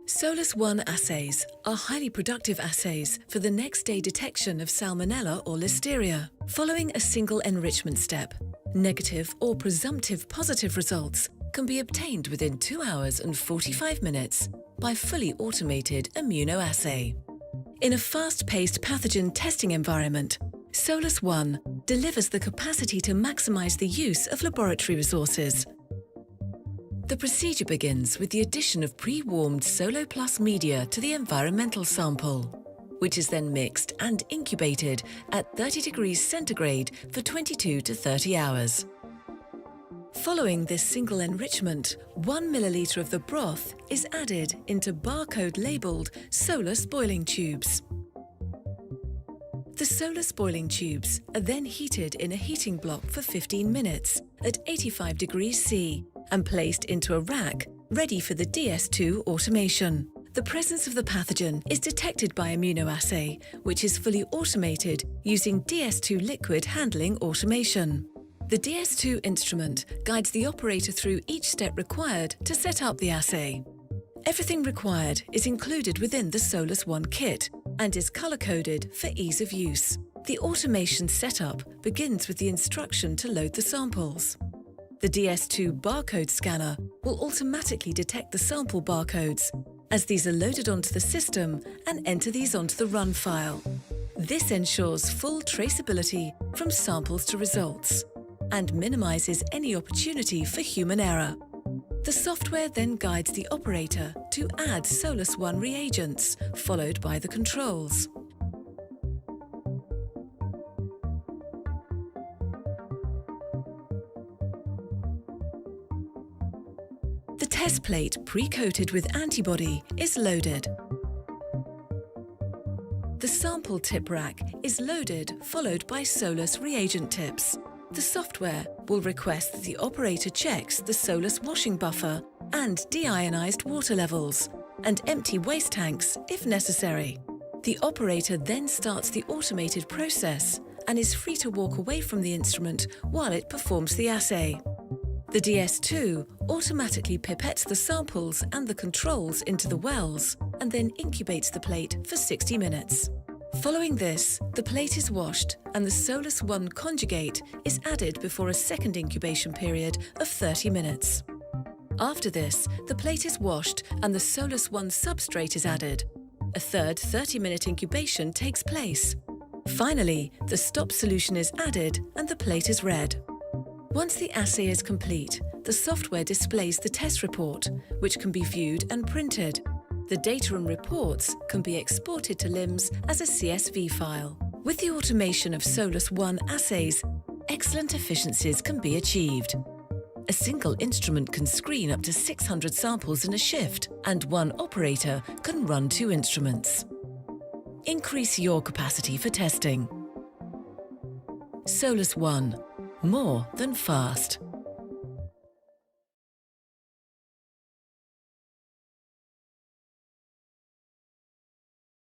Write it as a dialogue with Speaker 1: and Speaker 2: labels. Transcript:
Speaker 1: Solus One assays are highly productive assays for the next-day detection of Salmonella or Listeria. Following a single enrichment step, negative or presumptive positive results can be obtained within 2 hours and 45 minutes by fully automated immunoassay. In a fast-paced pathogen testing environment, Solus One delivers the capacity to maximize the use of laboratory resources. The procedure begins with the addition of pre-warmed Solo Plus media to the environmental sample, which is then mixed and incubated at 30 degrees centigrade for 22 to 30 hours. Following this single enrichment, 1 milliliter of the broth is added into barcode-labeled Solus boiling tubes. The Solus boiling tubes are then heated in a heating block for 15 minutes at 85 degrees C and placed into a rack ready for the DS2 automation. The presence of the pathogen is detected by immunoassay, which is fully automated using DS2 liquid handling automation. The DS2 instrument guides the operator through each step required to set up the assay. Everything required is included within the Solus One kit and is color-coded for ease of use. The automation setup begins with the instruction to load the samples. The DS2 barcode scanner will automatically detect the sample barcodes as these are loaded onto the system and enter these onto the run file. This ensures full traceability from samples to results and minimizes any opportunity for human error. The software then guides the operator to add Solus One reagents, followed by the controls. The test plate, pre-coated with antibody, is loaded. The sample tip rack is loaded, followed by Solus reagent tips. The software will request that the operator checks the Solus washing buffer and deionized water levels, and empty waste tanks if necessary. The operator then starts the automated process and is free to walk away from the instrument while it performs the assay. The DS2 automatically pipettes the samples and the controls into the wells and then incubates the plate for 60 minutes. Following this, the plate is washed and the Solus One conjugate is added before a second incubation period of 30 minutes. After this, the plate is washed and the Solus One substrate is added. A third 30-minute incubation takes place. Finally, the stop solution is added and the plate is read. Once the assay is complete, the software displays the test report, which can be viewed and printed. The data and reports can be exported to LIMS as a CSV file. With the automation of Solus One assays, excellent efficiencies can be achieved. A single instrument can screen up to 600 samples in a shift, and one operator can run 2 instruments. Increase your capacity for testing. Solus One, more than fast.